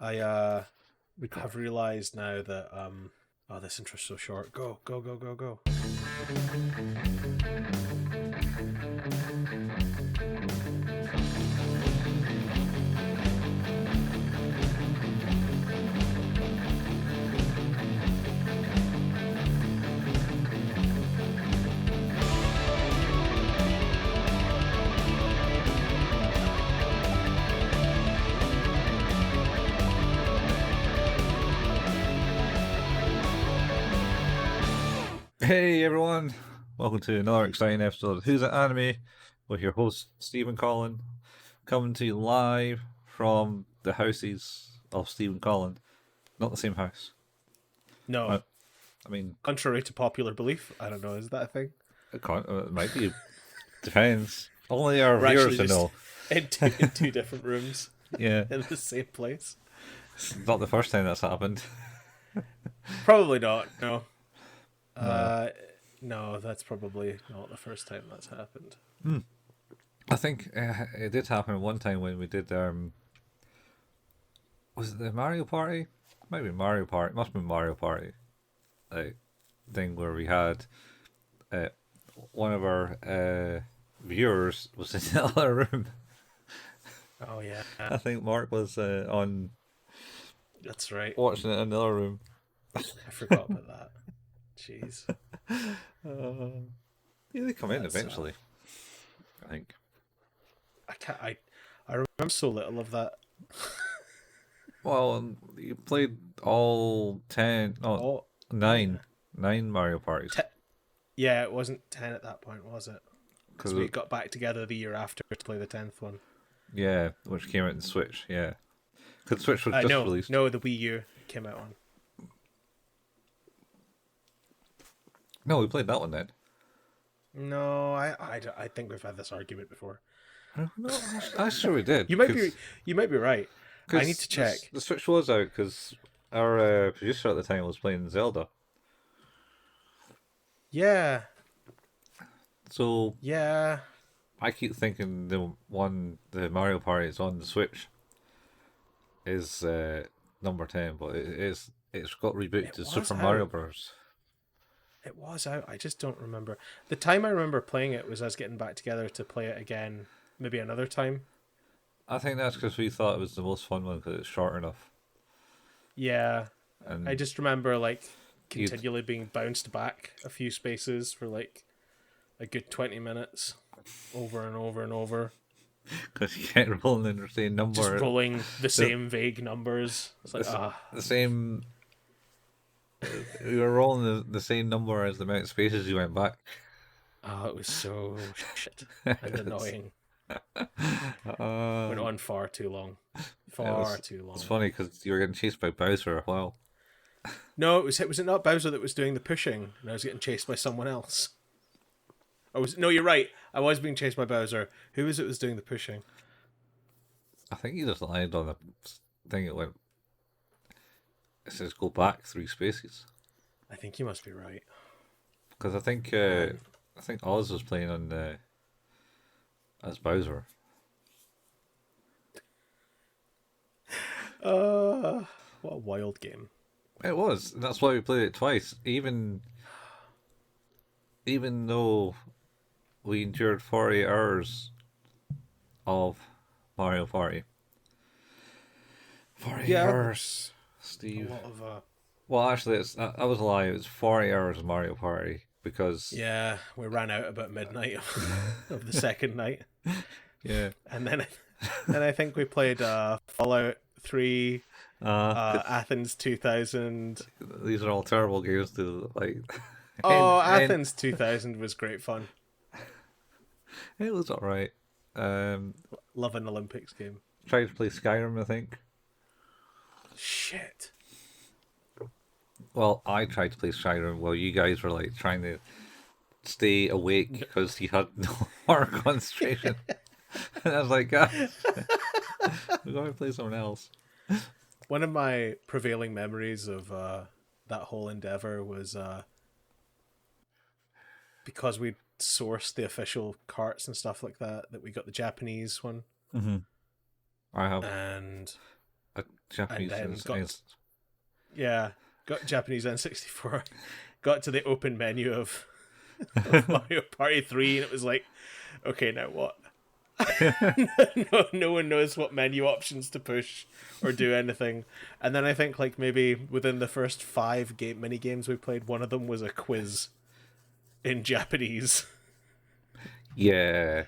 We have realised now that oh, this intro's so short. Go, go, go, go, go. Hey everyone, welcome to another exciting episode of Who's That Anime with your host Stephen Collin, coming to you live from the houses of Stephen Collin. Not the same house. No. I mean, contrary to popular belief, I don't know, is that a thing? it might be. Depends. Only our We're viewers actually will know. in two different rooms Yeah, in the same place. it's not the first time that's happened. Probably not, no. No. No, that's probably not the first time that's happened. I think it did happen one time when we did was it the Mario Party? Maybe Mario Party. It must have been Mario Party. Thing where we had one of our viewers was in the other room. Oh yeah, I think Mark was on that's right. watching it in the other room. I forgot about that. Jeez. Yeah, they come in That's, eventually. I think. I remember so little of that. Well, you played all 10, Oh, 9 Mario parties. Yeah, it wasn't 10 at that point, was it? Because we it, got back together the year after to play the 10th one. Yeah, which came out in Switch. Yeah, because Switch was just released. No, the Wii U came out on. No, we played that one then. No, I think we've had this argument before. No, I'm sure we did. You might be right. I need to check. The Switch was out because our producer at the time was playing Zelda. Yeah. So yeah, I keep thinking the Mario Party is on the Switch is number 10, but it's got rebooted to Super Mario Bros. It was out. I just don't remember. The time I remember playing it was us getting back together to play it again, maybe another time. I think that's because we thought it was the most fun one because it's short enough. Yeah, and I just remember continually being bounced back a few spaces for a good 20 minutes, over and over and over. Because you can't roll the same number. Just rolling the same vague numbers. It's like the same. We were rolling the same number as the amount of spaces you went back. Oh, it was so shit and annoying. Went on far too long. Too long. It's funny because you were getting chased by Bowser a while. No, was it not Bowser that was doing the pushing, and I was getting chased by someone else? No, you're right. I was being chased by Bowser. Who was doing the pushing? I think you just landed on the thing. It went. It says go back 3 spaces. I think you must be right. Because I think Oz was playing on as Bowser. What a wild game. It was. That's why we played it twice. Even though we endured 40 hours of Mario Party. 40 hours, Steve. A lot of, Well, actually, that was a lie. It was 40 hours of Mario Party because... Yeah, we ran out about midnight of the second night. Yeah. And then I think we played Fallout 3, Athens 2000. These are all terrible games to like. Athens 2000 was great fun. It was alright. Love an Olympics game. Tried to play Skyrim, I think. Shit. Well, I tried to play Skyrim while you guys were like trying to stay awake because you had no more concentration. And I was like, God, we're going to play someone else. One of my prevailing memories of that whole endeavor was because we sourced the official carts and stuff like that we got the Japanese one. Mm-hmm. I have. And a and Japanese. then got Japanese N64. Got to the open menu of Mario Party 3, and it was like, okay, now what? No one knows what menu options to push or do anything. And then I think like maybe within the first 5 mini games we played, one of them was a quiz in Japanese. Yeah,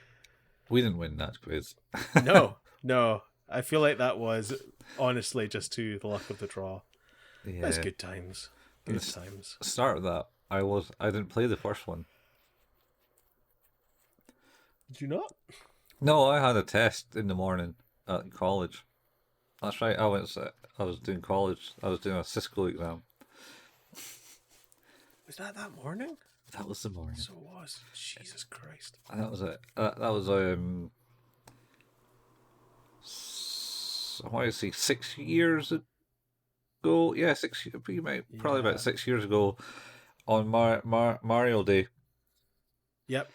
we didn't win that quiz. No. I feel like that was honestly just to the luck of the draw. Yeah, That's good times. Good times. Start of that, I didn't play the first one. Did you not? No, I had a test in the morning at college. That's right. I was doing college. I was doing a Cisco exam. Was that morning? That was the morning. So it was. Jesus Christ. And that was it. That was I want to say 6 years ago. Yeah, probably about 6 years ago, on Mario Day. Yep,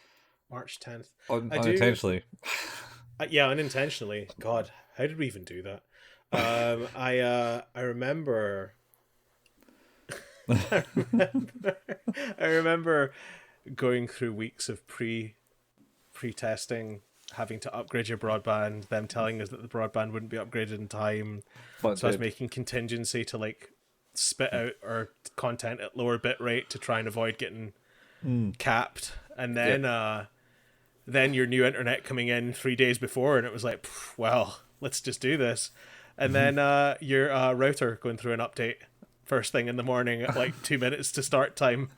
March 10th. Unintentionally. Yeah, unintentionally. God, how did we even do that? I remember. I remember going through weeks of pre-testing, having to upgrade your broadband, them telling us that the broadband wouldn't be upgraded in time. So I was making contingency to like spit out our content at lower bit rate to try and avoid getting capped. And then then your new internet coming in 3 days before, and it was like, well, let's just do this. And then your router going through an update first thing in the morning at like 2 minutes to start time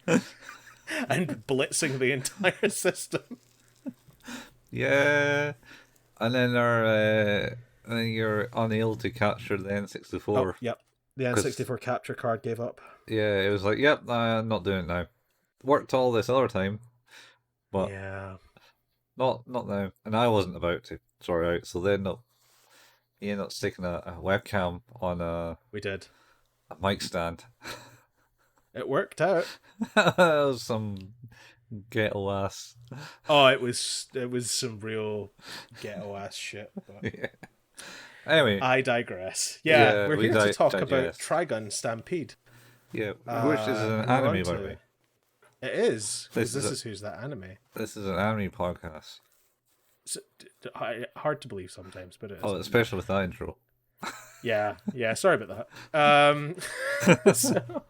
and blitzing the entire system. Yeah, and then you're unable to capture the N64. Oh, yep, the N64 capture card gave up. Yeah, it was like, yep, I'm not doing it now. Worked all this other time, but yeah, not now. And I wasn't about to sort it out, so he ended up sticking a webcam on we did. a mic stand. It worked out. That was some ghetto ass. Oh, it was some real ghetto ass shit. But Yeah. Anyway, I digress. Yeah, we're here to talk about digest. Trigun Stampede. Yeah, which is an anime, by the way. It is. This is Who's That Anime? This is an anime podcast. So, hard to believe sometimes, but it is. Oh, especially with that intro. Yeah. Sorry about that. So,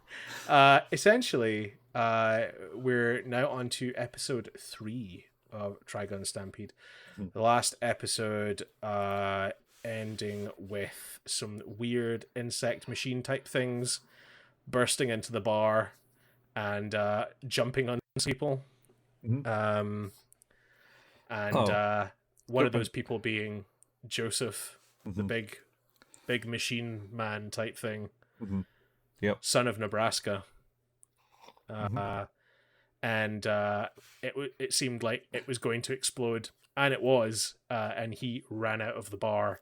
essentially, we're now on to episode 3 of Trigun Stampede. The last episode ending with some weird insect machine type things bursting into the bar and jumping on people. Mm-hmm. One of those people being Joseph, the big machine man type thing. Mm-hmm. Yep. Son of Nebraska. And it seemed like it was going to explode, and it was, and he ran out of the bar,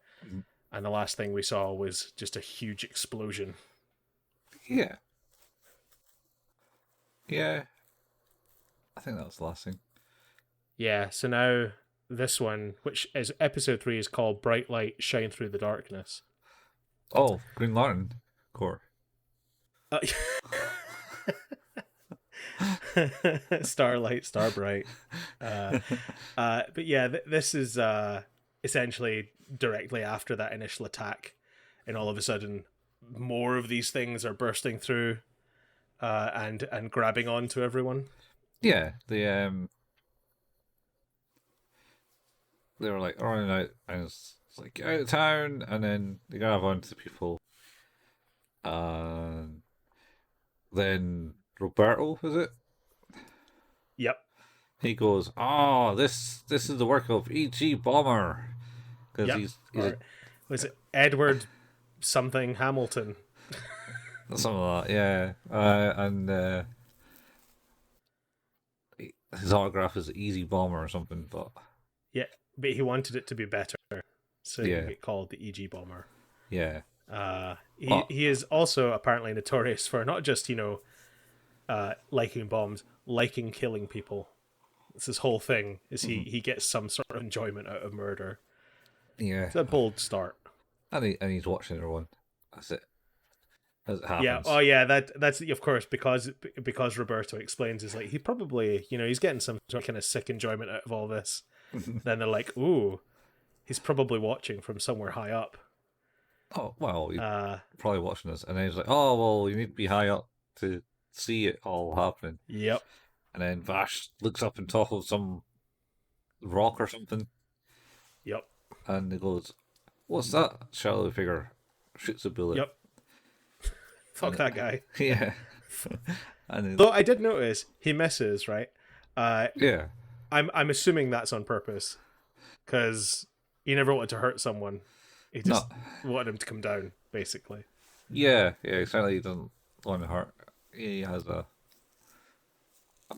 and the last thing we saw was just a huge explosion. Yeah. I think that was the last thing. Yeah, so now this one, which is episode 3, is called Bright Light Shine Through the Darkness. Oh, Green Lantern Corps. Starlight, Starbright. But yeah, this is essentially directly after that initial attack, and all of a sudden more of these things are bursting through and grabbing onto everyone. Yeah, they were like running out, and it's like, get out of town, and then they grab onto people, and then Roberto, is it? Yep. He goes, this is the work of E.G. Bomber, because was it Edward something Hamilton? Something like that, yeah. And his autograph is Easy Bomber or something, but yeah, but he wanted it to be better, so he get called the E.G. Bomber. Yeah. He is also apparently notorious for not just liking bombs, liking killing people. It's his whole thing. Is he gets some sort of enjoyment out of murder. Yeah. It's a bold start. And he's watching everyone. That's it. As it happens. Yeah. Oh, yeah. That's of course because Roberto explains is like he probably he's getting some sort of kind of sick enjoyment out of all this. Then they're like, ooh, he's probably watching from somewhere high up. Oh well, he's probably watching this, and then he's like, "Oh well, you need to be high up to see it all happening." Yep. And then Vash looks up on top of some rock or something. Yep. And he goes, "What's that?" Shadow figure shoots a bullet. Yep. Fuck that guy. Yeah. And though I did notice he misses, right? Yeah. I'm assuming that's on purpose, because he never wanted to hurt someone. He just wanted him to come down, basically. Yeah. He certainly doesn't want to hurt. He has a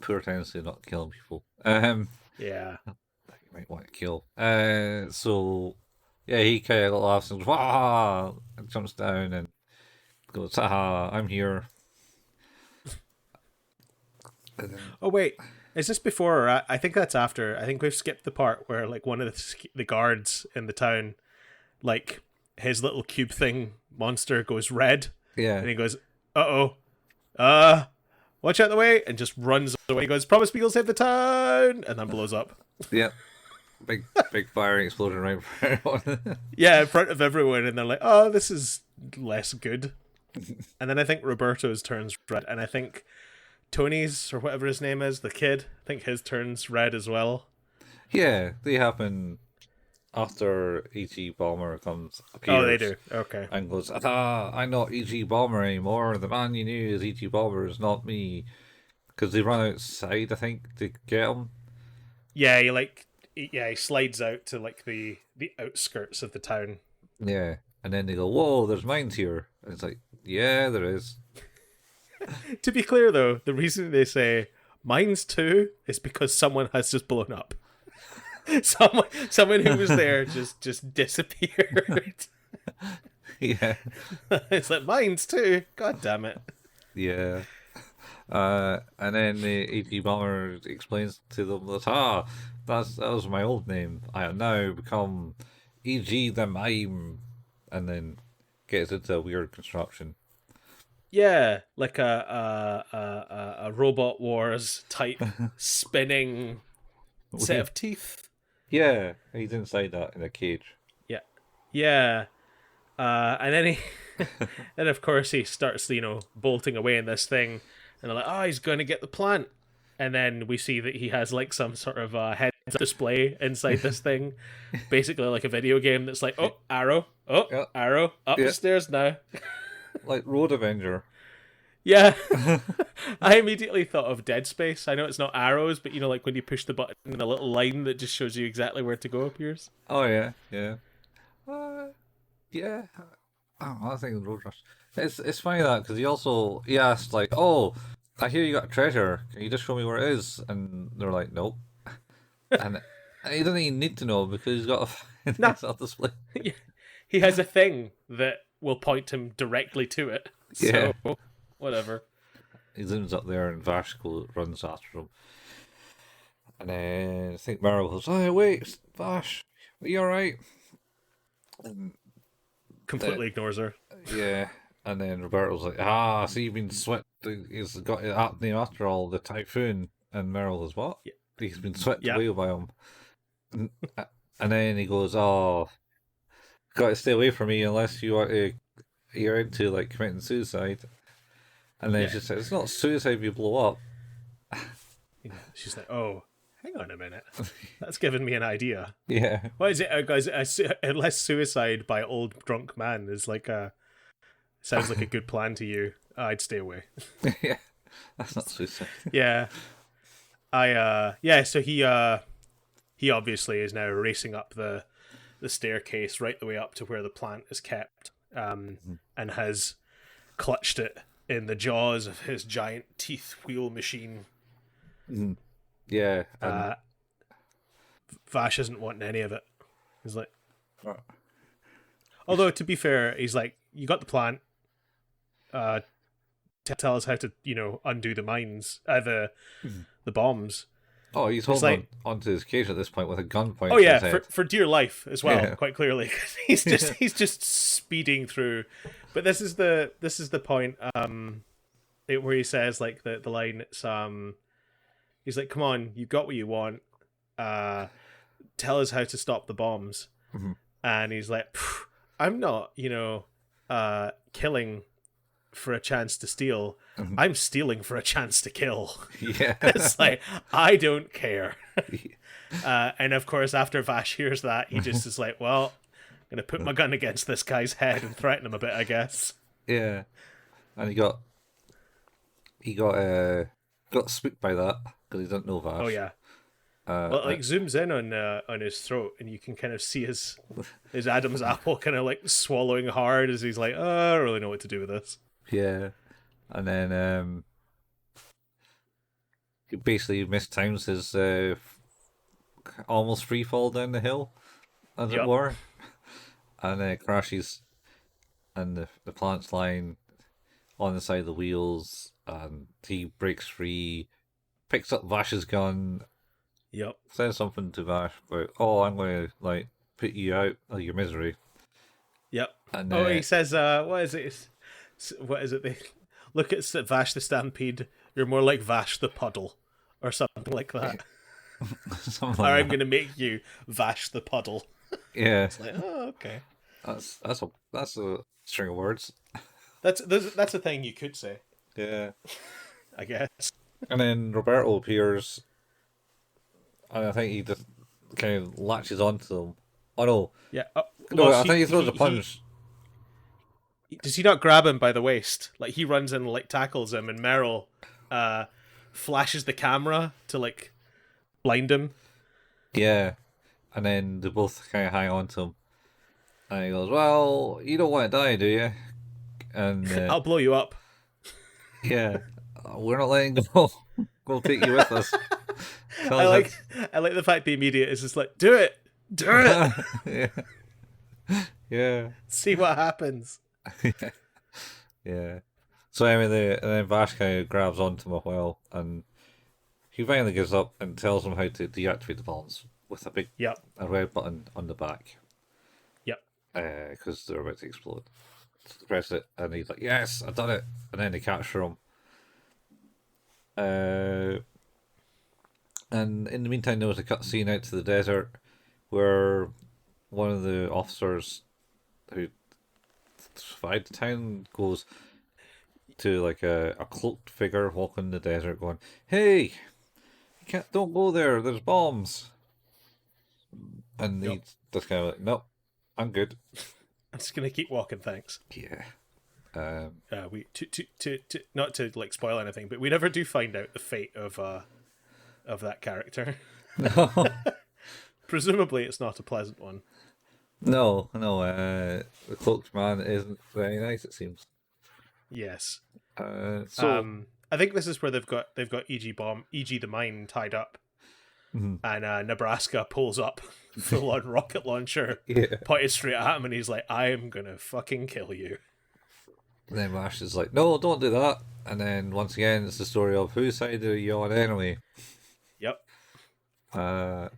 poor tendency of not killing people. Yeah. That you might want to kill. So yeah, he kind of laughs and goes, "Wah!" and jumps down and goes, "Haha, I'm here." Oh wait, is this before or I think that's after? I think we've skipped the part where like one of the guards in the town, like his little cube thing monster goes red. Yeah. And he goes, watch out the way, and just runs away. He goes, promise me you'll save the town, and then blows up. Yeah. Big firing explosion right in front of everyone. Yeah, in front of everyone, and they're like, oh, this is less good. And then I think Roberto's turns red, and I think Tony's, or whatever his name is, the kid, I think his turns red as well. Yeah, they happen after E.G. Bomber appears. Oh, they do. Okay. And goes, I'm not E.G. Bomber anymore. The man you knew is E.G. Bomber, is not me. Because they run outside, I think, to get him. Yeah, he slides out to like the outskirts of the town. Yeah, and then they go, whoa, there's mines here. And it's like, yeah, there is. To be clear, though, the reason they say mines too is because someone has just blown up. someone who was there just disappeared. Yeah. It's like mines too. God damn it. Yeah. And then the E.G. Bomber explains to them that that was my old name. I have now become E.G. the Mime, and then gets into a weird construction. Yeah, like a Robot Wars type spinning set of teeth. Yeah, he's inside that in a cage. Yeah. And then then of course he starts, bolting away in this thing, and they're like, oh, he's going to get the plant. And then we see that he has like some sort of heads-up display inside this thing, basically like a video game that's like, oh, arrow, arrow, up the stairs now. Like Road Avenger. Yeah. I immediately thought of Dead Space. I know it's not arrows, but like when you push the button and a little line that just shows you exactly where to go appears. Oh, yeah. Yeah. Yeah. I think Road Rush. It's funny that, because he asked, like, oh, I hear you got a treasure. Can you just show me where it is? And they're like, nope. And he doesn't even need to know, because he's got a heads-up display. He has a thing that will point him directly to it. So, whatever. He zooms up there and Vash runs after him. And then I think Meryl goes, oh, wait, Vash, are you alright? Completely ignores her. Yeah. And then Roberto's like, so you've been swept. He's got it name after all, the typhoon. And Meryl goes, what? Yeah. He's been swept away by him. And then he goes, got to stay away from me unless you're into like committing suicide. And then she says, it's not suicide if you blow up. She's like, oh, hang on a minute. That's given me an idea. Yeah. What is it, guys? Unless suicide by old drunk man is like sounds like a good plan to you, I'd stay away. Yeah. That's not suicide. Yeah. So he obviously is now racing up the staircase right the way up to where the plant is kept, and has clutched it in the jaws of his giant teeth wheel machine. Yeah. Vash isn't wanting any of it. He's like, although to be fair, he's like, you got the plant. Tell us how to, undo the mines, the bombs. Oh, he's It's holding like, onto his cage at this point with a gun oh pointed to yeah, his head. for dear life as well, Yeah. quite clearly. He's just speeding through. But this is the point where he says like the line. It's he's like, come on, you got what you want. Uh, tell us how to stop the bombs. Mm-hmm. And he's like, I'm not, killing for a chance to steal. Mm-hmm. I'm stealing for a chance to kill. Yeah. It's like, I don't care. And of course, after Vash hears that, he just is like, well, I'm going to put my gun against this guy's head and threaten him a bit, I guess. Yeah. And he got spooked by that because he doesn't know Vash. Oh, yeah. Well, it, like, zooms in on his throat, and you can kind of see his Adam's apple kind of like swallowing hard as he's like, oh, I don't really know what to do with this. Yeah. And then basically mistimes his almost free fall down the hill, as it were, and crashes, and the plant's lying on the side of the wheels, and he breaks free, picks up Vash's gun. Yep. Says something to Vash about, oh, I'm going to like put you out of your misery. Yep. And he says, what is it? What is it? They look at Vash the Stampede. You're more like Vash the Puddle, or something like that. something or like I'm going to make you Vash the Puddle. Yeah. It's like, oh, okay. That's a string of words. That's a thing you could say. Yeah. I guess. And then Roberto appears, and I think he just kind of latches onto them. Oh no. Yeah. I think he throws a punch. Does he not grab him by the waist? Like, he runs in and like tackles him, and Meryl flashes the camera to like blind him. Yeah. And then they both kind of hang on to him. And he goes, well, you don't want to die, do you? And I'll blow you up. Yeah. We're not letting go. We'll take you with us. I like the fact the immediate is just like, do it. Yeah. Yeah. See what happens. Yeah. So anyway, and then Vash kind of grabs onto him a while, and he finally gives up and tells him how to deactivate the bombs with a red button on the back. Yep. Because they're about to explode. So they press it, and he's like, "Yes, I've done it!" And then they capture him. And in the meantime, there was a cutscene out to the desert where one of the officers who survived the town goes to like a cloaked figure walking in the desert going, "Hey, don't go there, there's bombs." And he's just kind of like, "Nope, I'm good. I'm just gonna keep walking, thanks." Yeah. We to not to like spoil anything, but we never do find out the fate of that character. No. Presumably, it's not a pleasant one. No. The cloaked man isn't very nice, it seems. Yes. So I think this is where they've got E.G. the Mine tied up, and Nebraska pulls up full on rocket launcher, pointed straight at him, and he's like, "I am gonna fucking kill you." And then Vash is like, "No, don't do that." And then once again, it's the story of whose side are you on anyway. Yep. To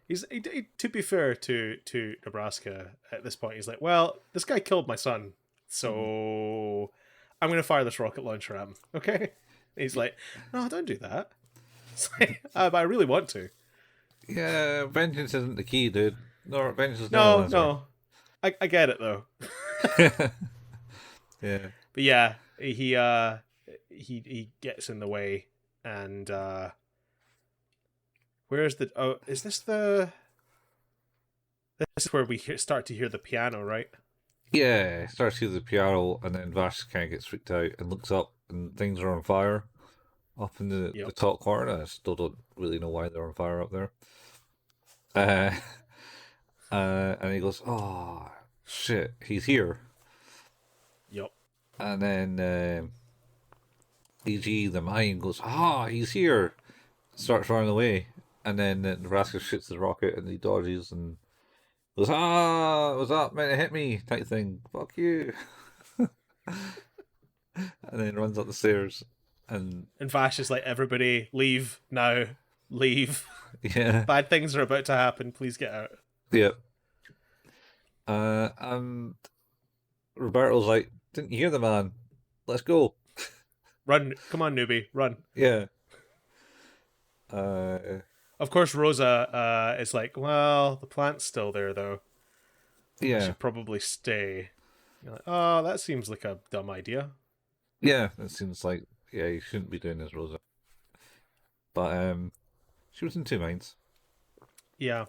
be fair to Nebraska at this point, he's like, well, this guy killed my son, so I'm going to fire this rocket launcher at him. Okay. He's like, no, don't do that. It's like, but I really want to. Yeah, vengeance isn't the key, dude. No, vengeance is no. I get it though. Yeah. But yeah, he gets in the way, and where's the? Oh, is this the? This is where we start to hear the piano, right? Yeah, starts to hear the piano, and then Vash kind of gets freaked out and looks up, and things are on fire up in the top corner. I still don't really know why they're on fire up there. And he goes, "Oh shit, he's here." Yep. And then E.G. the mine goes, he's here. Starts running away. And then Nebraska shoots the rocket and he dodges and goes, was that meant to hit me? Type thing. Fuck you. And then runs up the stairs. And Vash is like, everybody leave now. Leave. Yeah. Bad things are about to happen. Please get out. Yep. And Roberto's like, didn't you hear the man? Let's go. Run. Come on, newbie. Run. Yeah. Of course, Rosa is like, well, the plant's still there, though. Yeah. I should probably stay. You're like, oh, that seems like a dumb idea. Yeah, it seems like, yeah, you shouldn't be doing this, Rosa. But she was in two minds. Yeah.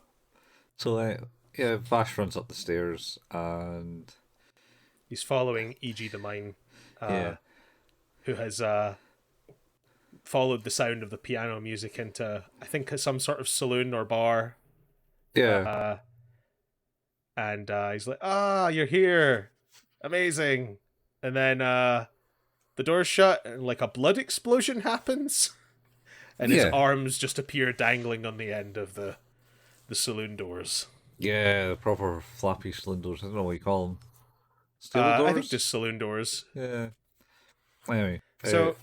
So, yeah, Vash runs up the stairs and he's following E.G. the Mine, who has followed the sound of the piano music into, I think, some sort of saloon or bar. Yeah. And he's like, you're here. Amazing. And then the door's shut and like a blood explosion happens. And his arms just appear dangling on the end of the saloon doors. Yeah, the proper flappy saloon doors. I don't know what you call them. Stable doors? I think just saloon doors. Yeah. Anyway. So,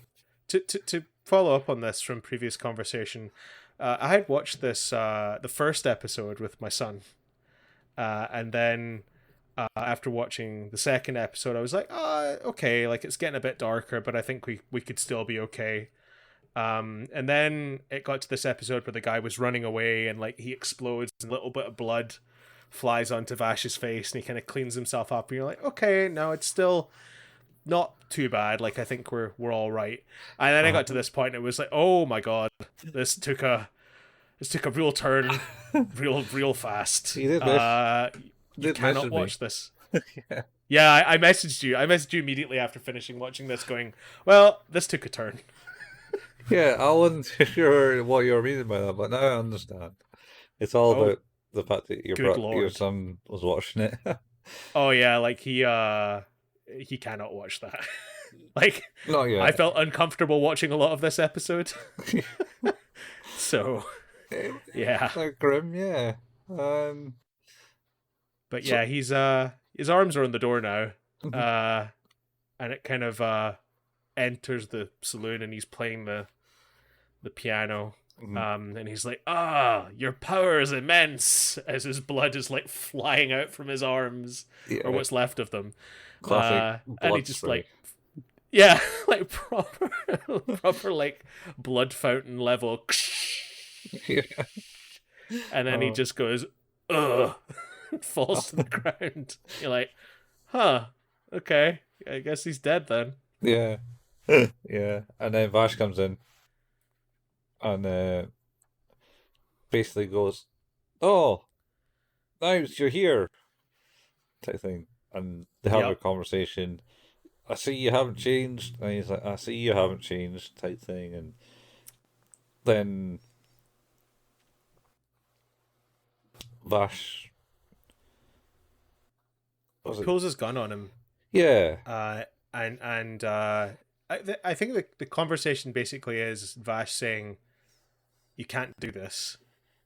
to follow up on this from previous conversation, I had watched this, the first episode with my son. And then after watching the second episode, I was like, okay, like it's getting a bit darker, but I think we could still be okay. And then it got to this episode where the guy was running away and like he explodes and a little bit of blood flies onto Vash's face and he kind of cleans himself up and you're like, okay, no, it's still not too bad. Like I think we're all right. And then I got to this point and it was like, oh my god, this took a real turn, real fast. You cannot watch this. Yeah. Yeah, I messaged you. I messaged you immediately after finishing watching this, going, well, this took a turn. Yeah, I wasn't sure what you were meaning by that, but now I understand. It's all about the fact that your son was watching it. Oh yeah, like he cannot watch that. Like, not yet. I felt uncomfortable watching a lot of this episode. So, yeah. Like grim, yeah. But yeah, he's his arms are on the door now, and it kind of enters the saloon, and he's playing the piano, and he's like, your power is immense, as his blood is like flying out from his arms, or what's left of them. Classic and he just spray. like, yeah, like proper like blood fountain level. Yeah. And then he just goes, ugh, falls to the ground. You're like, huh, okay, I guess he's dead then. Yeah. Yeah. And then Vash comes in and basically goes, oh, Knives, you're here, type thing. And they have a conversation. I see you haven't changed. And he's like, I see you haven't changed, type thing. And then Vash pulls his gun on him. Yeah. I think the conversation basically is Vash saying, you can't do this.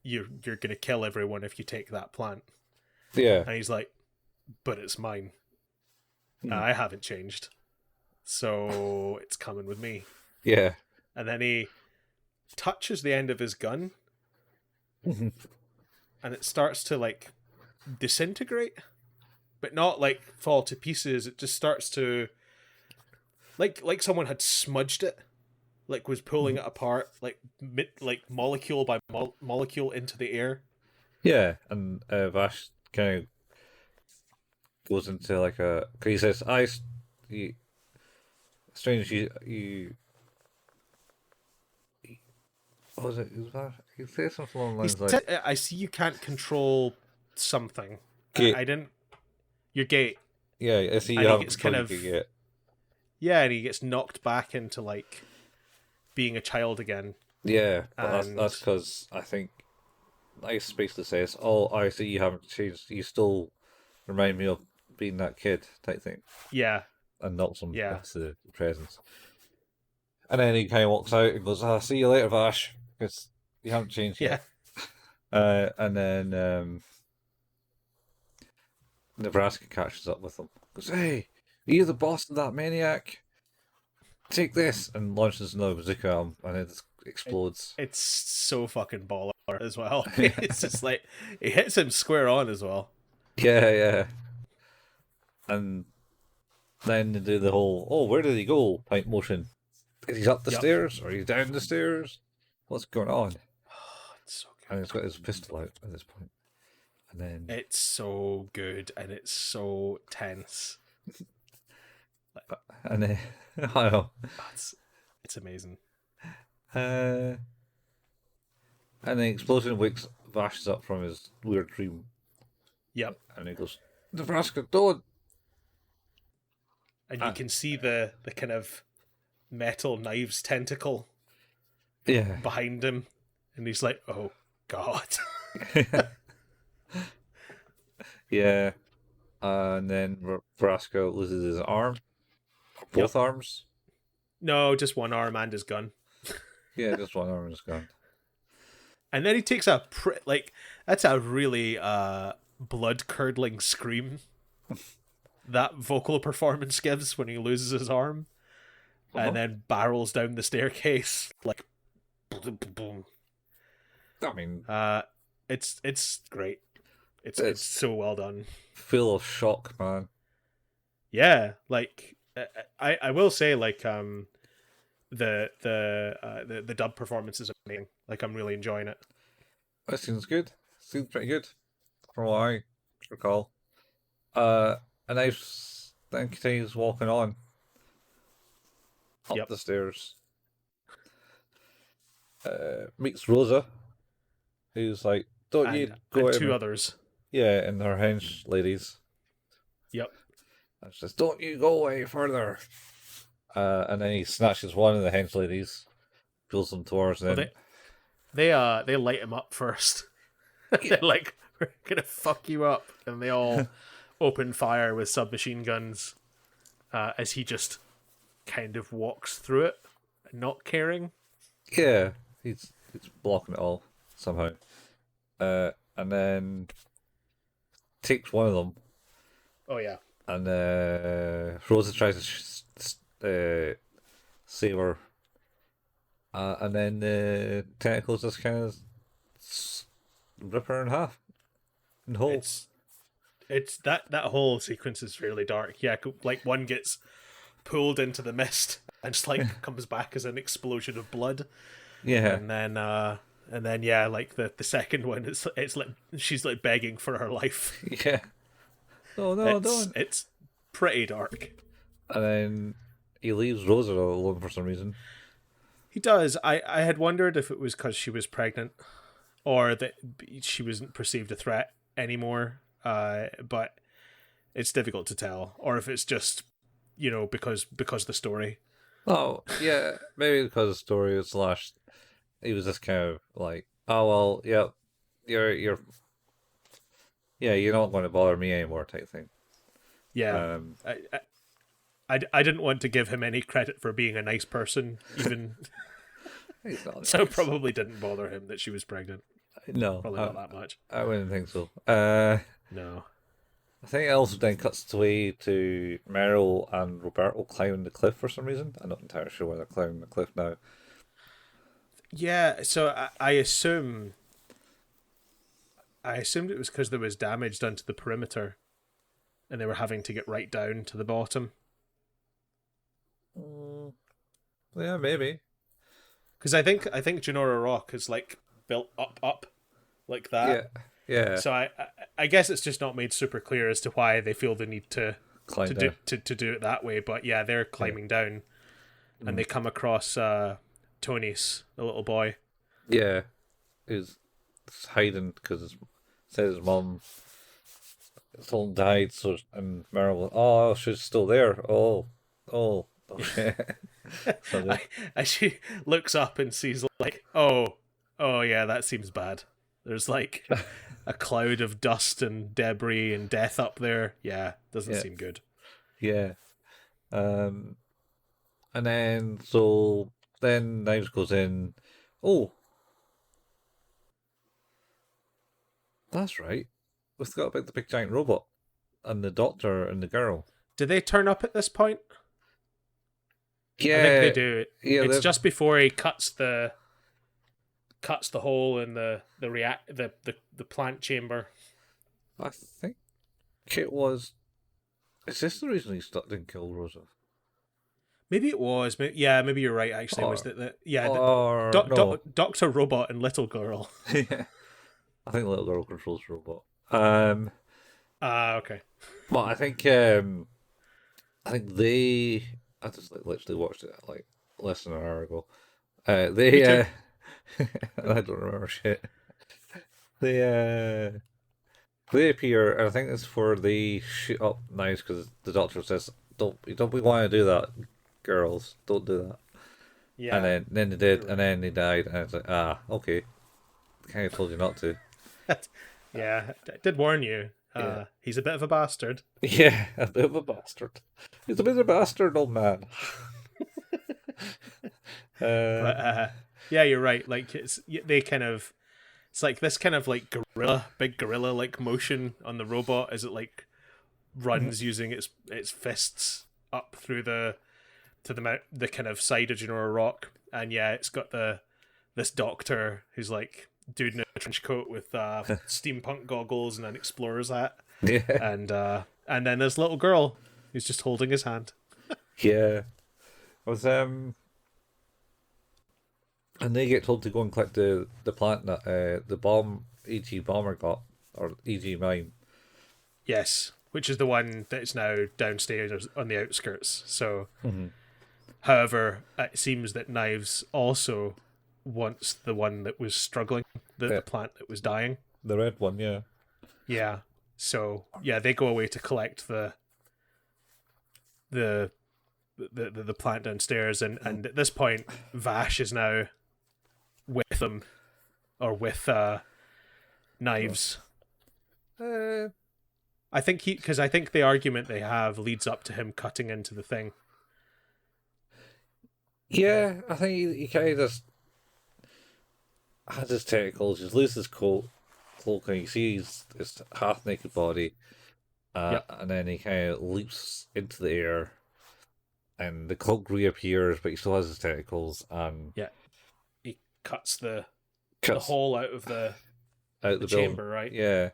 You're going to kill everyone if you take that plant. Yeah. And he's like, but it's mine. I haven't changed. So it's coming with me. Yeah. And then he touches the end of his gun. And it starts to like disintegrate. But not like fall to pieces. It just starts to like someone had smudged it. Like was pulling it apart, like molecule by molecule into the air. Yeah, and Vash kind of goes into like a. Cause he says, strange, you. What was it? Is that he says something along the lines like, I see you can't control something. I didn't. Your gate. Yeah, I see you haven't controlled your gate. Yeah, and he gets knocked back into like being a child again. Yeah, but that's because I think Ice basically says, "Oh, I see you haven't changed. You still remind me of being that kid," type thing. Yeah, and knocks him into the presence. And then he kind of walks out and goes, "See you later, Vash," because you haven't changed yet. And then Nebraska catches up with him. Goes, "Hey, are you the boss of that maniac? Take this," and launches another bazooka at him, and it explodes. It's so fucking baller. as well. It's just like he hits him square on as well. Yeah. And then they do the whole, oh, where did he go? Point motion. Is he up the stairs or he's down the stairs? What's going on? Oh, it's so good. And he's got his pistol out at this point. And then it's so good and it's so tense. And then I know. It's amazing. And the explosion wakes Vash up from his weird dream. Yep. And he goes, Nebraska, don't. And you can see the kind of metal knives tentacle behind him. And he's like, oh, God. Yeah. And then Nebraska loses his arm. Both arms. No, just one arm and his gun. Yeah, just one arm and his gun. And then he takes that's a really blood-curdling scream that vocal performance gives when he loses his arm. And then barrels down the staircase like boom, boom, boom. I mean, it's great. It's so well done. Full of shock, man. Yeah, like I will say, like the dub performance is amazing. Like I'm really enjoying it. That seems good. Seems pretty good, from what I recall. And I then continues walking on up the stairs. Meets Rosa, who's like, "Don't you go?" And two others. Yeah, and her hench ladies. Yep. And she says, "Don't you go any further." And then he snatches one of the hench ladies, pulls them towards them. They light him up first. They're like, "We're gonna fuck you up," and they all open fire with submachine guns as he just kind of walks through it, not caring. Yeah, he's blocking it all somehow, and then takes one of them. Oh yeah. And Rosa tries to save her, and then the tentacles just kind of rip her in half. In whole. It's that whole sequence is really dark. Yeah, like one gets pulled into the mist and just like comes back as an explosion of blood. Yeah, and then yeah, like the second one, it's like she's like begging for her life. Yeah. Oh no, don't. It's pretty dark. And then he leaves Rosa alone for some reason. He does. I had wondered if it was because she was pregnant, or that she wasn't perceived a threat anymore. But it's difficult to tell, or if it's just, because the story. Oh yeah, maybe because the story / he was just kind of like, oh well, yeah, you're not going to bother me anymore type thing. Yeah, I didn't want to give him any credit for being a nice person, even. So it probably didn't bother him that she was pregnant. No, probably not that much. I wouldn't think so. No. I think it also then cuts away to Meryl and Roberto climbing the cliff for some reason. I'm not entirely sure why they're climbing the cliff now. Yeah, so I assumed it was because there was damage done to the perimeter, and they were having to get right down to the bottom. Yeah, maybe. Because I think Genora Rock is like built up like that. Yeah. So I guess it's just not made super clear as to why they feel the need to do it that way. But yeah, they're climbing down, and they come across Tony's, the little boy. Yeah, who's hiding because it says his mum died. So and Meryl, oh, she's still there. Oh. As she looks up and sees like, oh yeah, that seems bad. There's like a cloud of dust and debris and death up there. Yeah, doesn't seem good. Yeah. And then Knives goes in. Oh, that's right. We forgot about the big giant robot and the doctor and the girl. Do they turn up at this point? Yeah, I think they do. Yeah, it's just before he cuts the cuts the hole in the plant chamber. I think it was. Is this the reason he didn't kill Rosa? Maybe it was. Maybe you're right. Actually, Or, was that no. Doctor Robot and Little Girl? Yeah, I think Little Girl controls Robot. Okay. But I think they. I just literally watched it like less than an hour ago. They I don't remember shit. They appear, and I think it's for the shoot up knives because the doctor says, "Don't we want to do that, girls? Don't do that." Yeah. And then they did, and then they died, and it's like, okay, kind of told you not to. Yeah, I did warn you. He's a bit of a bastard. Yeah, a bit of a bastard. He's a bit of a bastard, old man. But yeah, you're right. Like it's like this kind of like big gorilla like motion on the robot as it like runs using its fists up through the kind of side of Genoa Rock, and yeah, it's got this doctor who's like dude in a trench coat with steampunk goggles and an explorer's hat. Yeah, and then this little girl who's just holding his hand. Yeah, was and they get told to go and collect the plant that the bomb EG bomber got, or EG mine. Yes, which is the one that's now downstairs on the outskirts. So, however, it seems that Knives also wants the one that was struggling, the plant that was dying. The red one, yeah. Yeah. So yeah, they go away to collect the plant downstairs, and at this point, Vash is now with them, or with Knives. I think because I think the argument they have leads up to him cutting into the thing. Yeah, I think he kind of just has his tentacles, just loses his cloak, and you see his half naked body, and then he kind of leaps into the air, and the cloak reappears, but he still has his tentacles, and he cuts the hole out of the chamber, right? Yeah,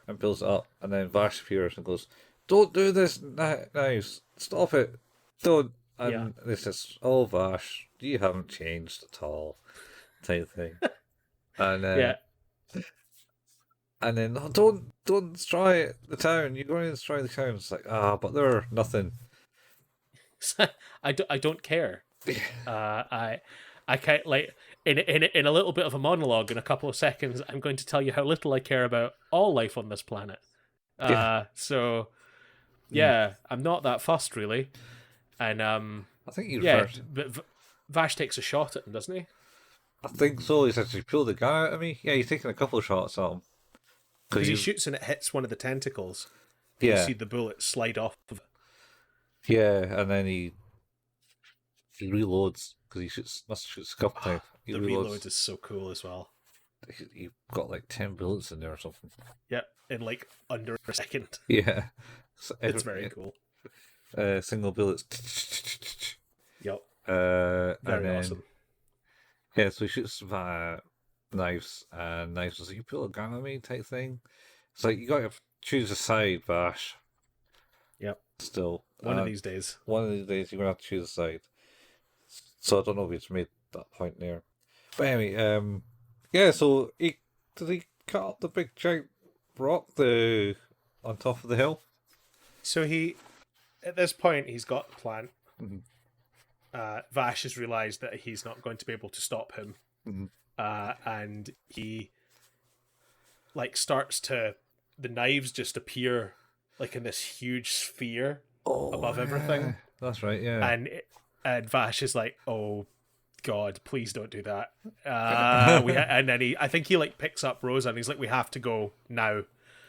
and builds it up, and then Vash appears and goes, "Don't do this, Knives! Stop it! Don't!" And this says, "Oh, Vash, you haven't changed at all," type thing. And and then don't destroy the town. You're going to destroy the town. It's like but they're nothing. I don't care. I can't, like, in a little bit of a monologue in a couple of seconds, I'm going to tell you how little I care about all life on this planet. So yeah, I'm not that fussed really. And I think you but Vash takes a shot at him, doesn't he? I think so. He's actually pulled the gun out of me. Yeah, he's taking a couple of shots at him. Because he shoots and it hits one of the tentacles. Yeah. You see the bullet slide off of it. Yeah, and then he reloads because he must shoot a couple times. The reload is so cool as well. You've got like 10 bullets in there or something. Yep, in like under a second. Yeah. So it's very cool. Single bullets. Yep. Very awesome. Yeah, so he shoots Knives, and Knives was like, "You pull a gun on me," type thing. It's like, you got to choose a side, Vash. Yep. Still. One of these days. One of these days, you're going to have to choose a side. So I don't know if he's made that point there. But anyway, so did he cut up the big giant rock on top of the hill? So at this point, he's got the plant. Mm-hmm. Vash has realised that he's not going to be able to stop him. Mm-hmm. And he starts to, the knives just appear like in this huge sphere above everything. That's right, yeah. And Vash is like, "Oh God, please don't do that." And then I think he like picks up Rosa and he's like, "We have to go now."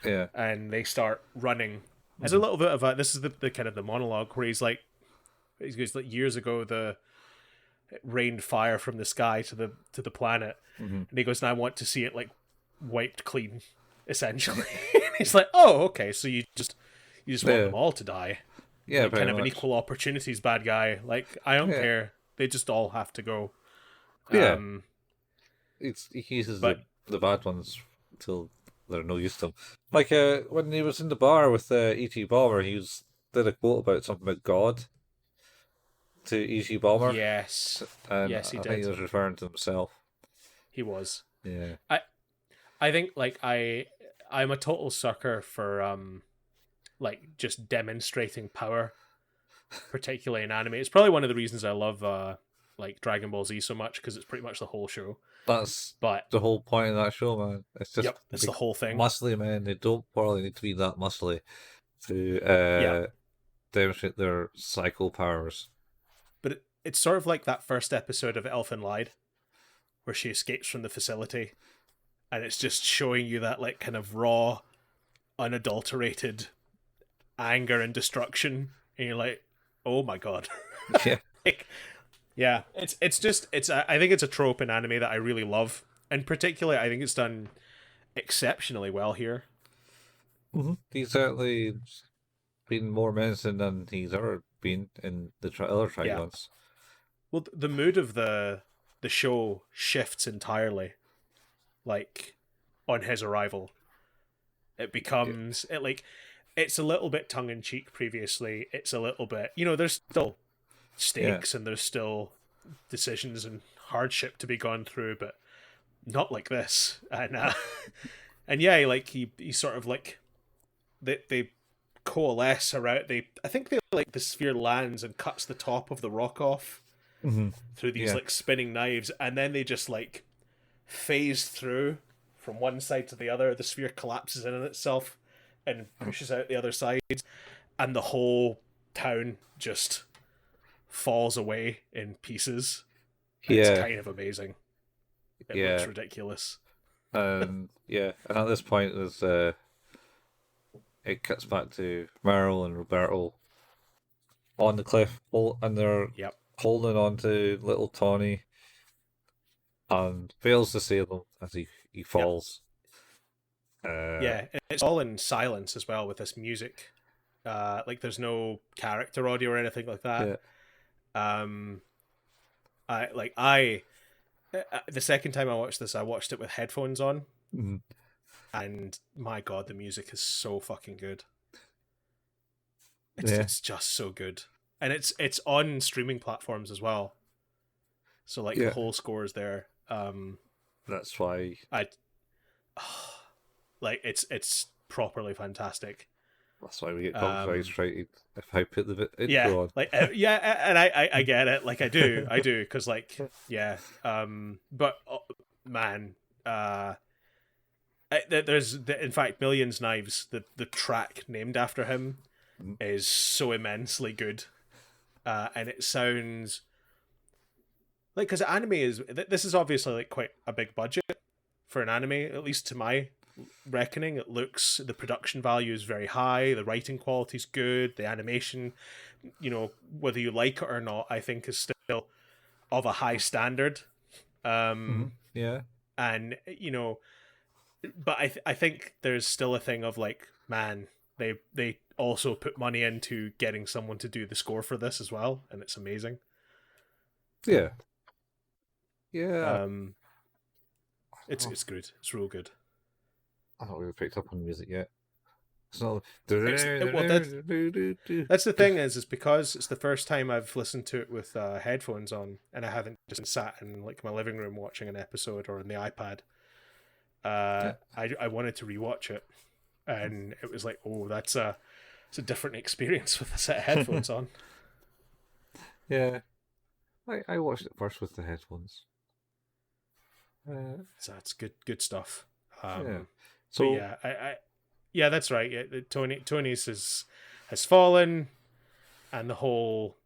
Yeah. And they start running. There's a little bit of this is the kind of the monologue where he goes like, "Years ago it rained fire from the sky to the planet," and he goes, "And I want to see it like wiped clean," essentially. He's like, "Oh, okay, so you just want them all to die." Yeah, like, kind of an equal opportunities bad guy. Like, I don't care. They just all have to go. Yeah. he uses But the bad ones till they're no use to him. Like when he was in the bar with E.T. Balmer, did a quote about something about God to E.T. Balmer, yes, and yes, he I think he did. was referring to himself. He was. Yeah. I think like I'm a total sucker for like just demonstrating power, particularly in anime. It's probably one of the reasons I love like Dragon Ball Z so much, because it's pretty much the whole show. That's But the whole point of that show, man. It's just yep, it's the big whole thing. muscly men. They don't probably need to be that muscly to Yeah, demonstrate their psycho powers. but it's sort of like that first episode of Elfen Lied, where she escapes from the facility, and it's just showing you that like kind of raw, unadulterated anger and destruction, and you're like, oh my god. Yeah. Like, yeah, it's I think it's a trope in anime that I really love, and particularly I think it's done exceptionally well here. Mm-hmm. He's certainly been more menacing than he's ever been in the other Yeah, Trigons. well, the mood of the show shifts entirely, like on his arrival. It Yeah. becomes it like it's a little bit tongue in cheek. Previously, it's a little bit, there's still Yeah. stakes and there's still decisions and hardship to be gone through, but not like this. And and yeah, like he sort of like they coalesce around. I think they like the sphere lands and cuts the top of the rock off Mm-hmm. through these Yeah. like spinning knives, and then they just like phase through from one side to the other. The sphere collapses in on itself and pushes out the other sides, and the whole town just falls away in pieces. It's Yeah. kind of amazing. It looks Yeah. ridiculous. Yeah. And at this point, it cuts back to Meryl and Roberto on the cliff, and they're Yep. holding on to little Tawny, and fails to save him as he Yep. falls. Yeah, it's all in silence as well with this music. Like there's no character audio or anything like that. Yeah. I the second time I watched this, I watched it with headphones on, Mm. and my god, the music is so fucking good. Yeah. It's just so good, and it's on streaming platforms as well. So like Yeah. the whole score is there. That's why. Like it's properly fantastic. That's why we get copyright straight if I put the intro Yeah, on. like yeah, and I get it. Like I do, because like yeah. But man, there's in fact Millions Knives. The track named after him is so immensely good, and it sounds like, because anime is this is obviously like quite a big budget for an anime, at least to my reckoning. The production value is very high, the writing quality is good, the animation, whether you like it or not, I think is still of a high standard. Yeah. And but I think there's still a thing of like, man, they also put money into getting someone to do the score for this as well, and it's amazing. Yeah. Yeah. It's good. It's real good. I don't really picked up on the music yet. So That's the thing is because it's the first time I've listened to it with headphones on, and I haven't just sat in like my living room watching an episode or on the iPad. I wanted to rewatch it, and it was like, oh, it's a different experience with a set of headphones on. Yeah, I watched it first with the headphones. So it's good stuff. Yeah. So yeah, that's right. Yeah, Tony's has fallen, and the whole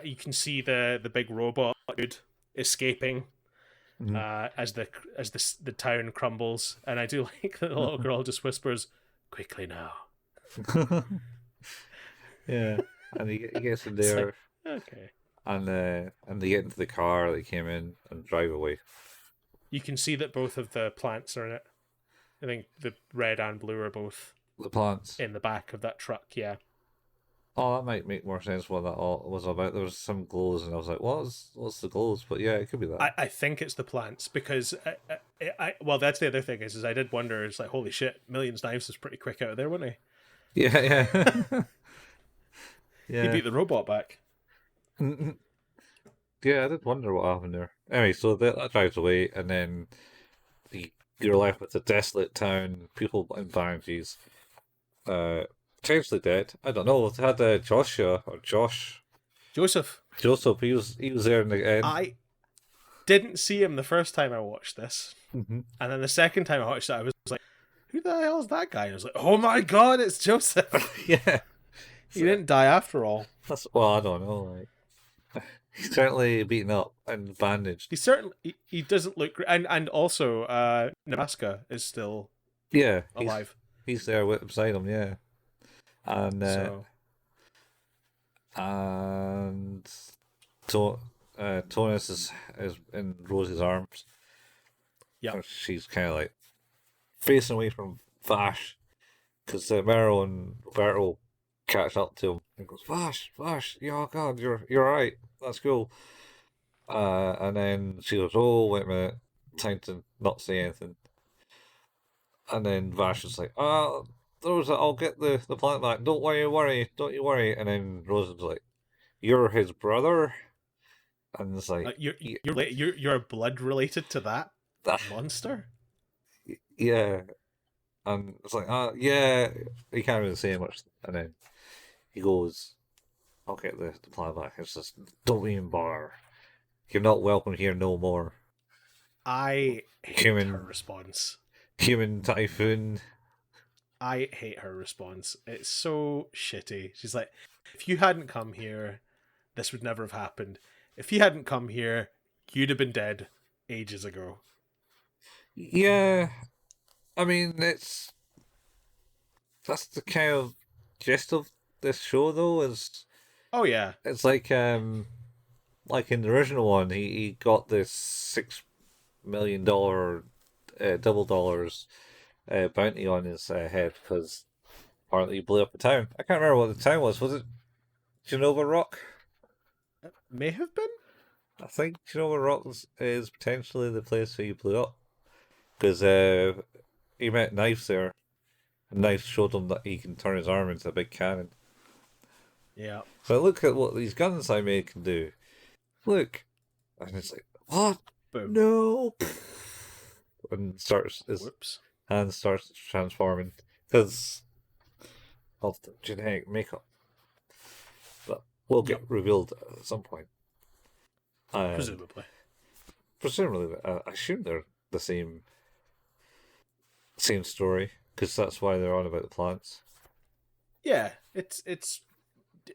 you can see the big robot dude escaping as the town crumbles, and I do like that the little girl just whispers, "Quickly now." Yeah, and he gets in there. Like, okay. And they get into the car, they came in and drive away. You can see that both of the plants are in it. I think the red and blue are both the plants in the back of that truck. Yeah. Oh, that might make more sense what that all was about. There was some glows, and I was like, what's the glows? But yeah, it could be that. I think it's the plants because well, that's the other thing is I did wonder. It's like, holy shit, Millions Knives was pretty quick out of there, wasn't Yeah, yeah, he? He yeah. beat the robot back. Yeah, I did wonder what happened there. Anyway, so that drives away, and then you're left with a desolate town, people in barricades, potentially dead. I don't know. It had Joshua or Joseph. Joseph. He was there in the end. I didn't see him the first time I watched this, Mm-hmm. and then the second time I watched it, I was like, "Who the hell is that guy?" And I was like, "Oh my god, it's Joseph." Yeah, He didn't die after all. well, I don't know. Like, he's certainly beaten up and bandaged. He certainly he doesn't look great, and also Nebraska is still Yeah, alive. He's there beside him. Yeah, and So and so Tonus is in Rose's arms. yeah, She's kind of like facing away from Vash because Meryl and Roberto catch up to him and goes, Vash, yeah, oh God, you're right. That's cool. And then she goes, oh, wait a minute, time to not say anything. And then Vash is like, Rosa, I'll get the plant back. Don't you worry. And then Rosa's like, you're his brother? And it's like, you're blood related to that monster. Yeah. And it's like, yeah, he can't really say much. And then he goes, I'll get the plant back. It's just, don't even bother. You're not welcome here no more. I hate her response. Human typhoon. I hate her response. It's so shitty. She's like, if you hadn't come here, this would never have happened. If you hadn't come here, you'd have been dead ages ago. Yeah. I mean, that's the kind of gist of this show, though. Is oh yeah, it's like in the original one, he got this $6 million double dollars bounty on his head because apparently he blew up a town. I can't remember what the town was. Was it Genova Rock? it may have been. I think Genova Rock is potentially the place where he blew up because he met Knives there. And Knives showed him that he can turn his arm into a big cannon. Yeah. So look at what these guns I made can do. Look, and it's like, what? Boom. No. And his hand starts transforming because of the genetic makeup. But will get revealed at some point. Presumably. I assume they're the same story because that's why they're on about the plants. Yeah, it's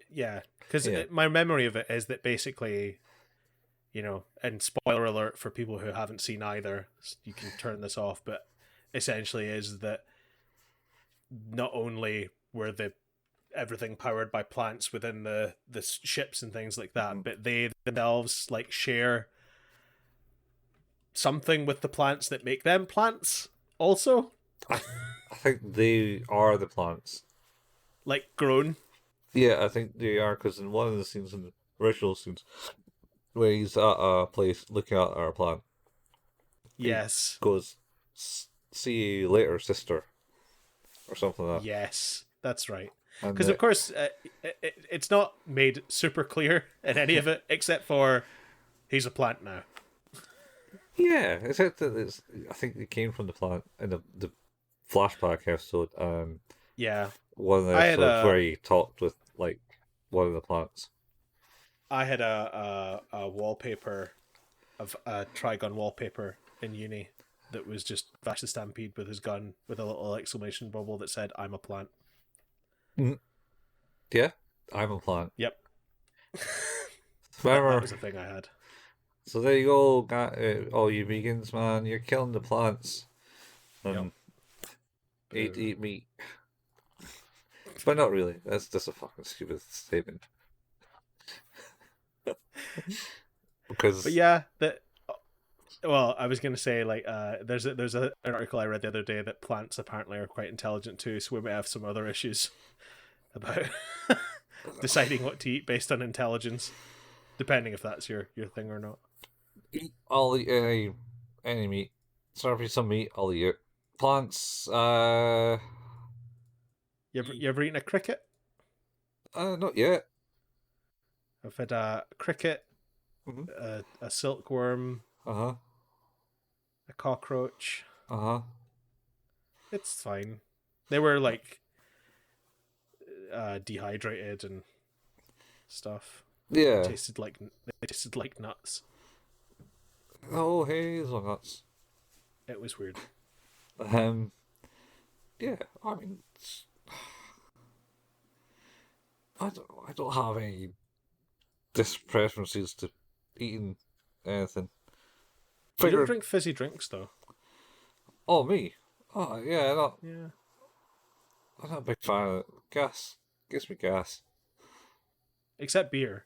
yeah, because my memory of it is that basically, you know, and spoiler alert for people who haven't seen either, you can turn this off, but essentially is that not only were everything powered by plants within the ships and things like that, but they themselves like share something with the plants that make them plants also. I think they are the plants. Like grown? Yeah, I think they are, because in one of the scenes, in the original scenes, where he's at a place looking at our plant, yes, he goes, see you later, sister, or something like that. Yes, that's right. Because of course, it's not made super clear in any of it, except for he's a plant now. Yeah, except that I think it came from the plant in the flashback episode. Yeah, one of the episodes where he talked with like one of the plants. I had a wallpaper of a Trigun wallpaper in uni that was just Vash the Stampede with his gun with a little exclamation bubble that said "I'm a plant." Mm-hmm. Yeah, I'm a plant. Yep. Remember, that was a thing I had. So there you go, all you vegans, man. You're killing the plants. Eat meat. But not really. That's just a fucking stupid statement. Because. But yeah, well, I was gonna say like there's an article I read the other day that plants apparently are quite intelligent too, so we might have some other issues about deciding what to eat based on intelligence, depending if that's your thing or not. I'll eat any meat. Serve me some meat, I'll eat it. Plants, You ever eaten a cricket? not yet. I've had a cricket, a silkworm, Uh-huh. a cockroach. Uh-huh. It's fine. They were like dehydrated and stuff. Yeah. They tasted like nuts. Oh, hazelnuts. It was weird. Yeah, I mean, I don't have any preferences to eating anything. You don't drink fizzy drinks though. Oh, me? Oh, yeah, Yeah. I'm not a big fan of it. Gas. Gives me gas. Except beer.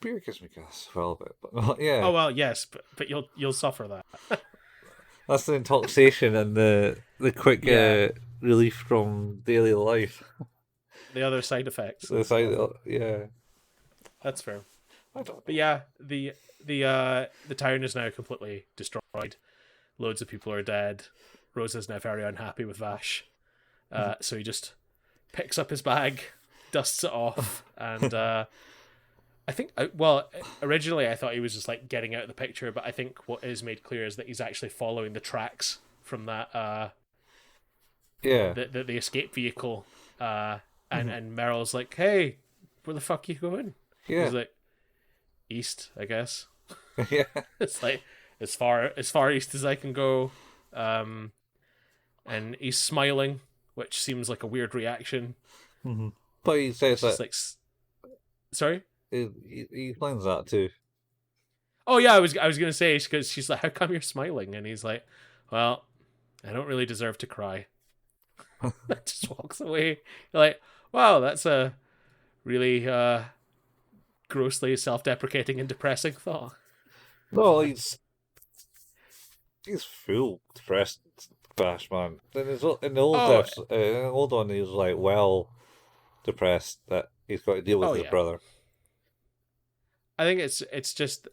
Beer gives me gas a little bit, but not, yeah. Oh well, yes, but you'll suffer that. That's the intoxication and the quick relief from daily life. The other side effects. Yeah. That's fair. I don't know. But yeah, the town is now completely destroyed. Loads of people are dead. Rosa's now very unhappy with Vash. So he just picks up his bag, dusts it off, and I think, originally I thought he was just like getting out of the picture, but I think what is made clear is that he's actually following the tracks from that the escape vehicle, and Meryl's like, hey, where the fuck you going? Yeah. He's like, east, I guess. Yeah. It's like as far east as I can go. And he's smiling, which seems like a weird reaction. Mm-hmm. But he says that. Like, sorry. He explains that too. Oh yeah, I was gonna say, because she's like, how come you're smiling? And he's like, well, I don't really deserve to cry. Just walks away. You're like, wow, that's a really grossly self-deprecating and depressing thought. No, he's full depressed, Bash man. In the old one, he was like well depressed that he's got to deal with his brother. I think it's just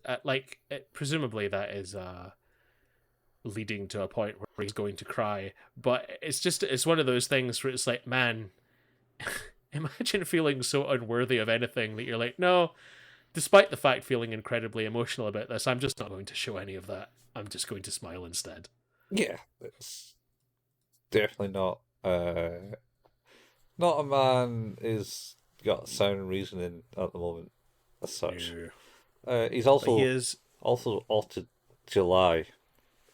presumably that is leading to a point where he's going to cry, but it's one of those things where it's like, man, imagine feeling so unworthy of anything that you're like, no, despite the fact feeling incredibly emotional about this, I'm just not going to show any of that. I'm just going to smile instead. Yeah, it's definitely not a man who's got sound reasoning at the moment as such. Yeah. He's also off to July,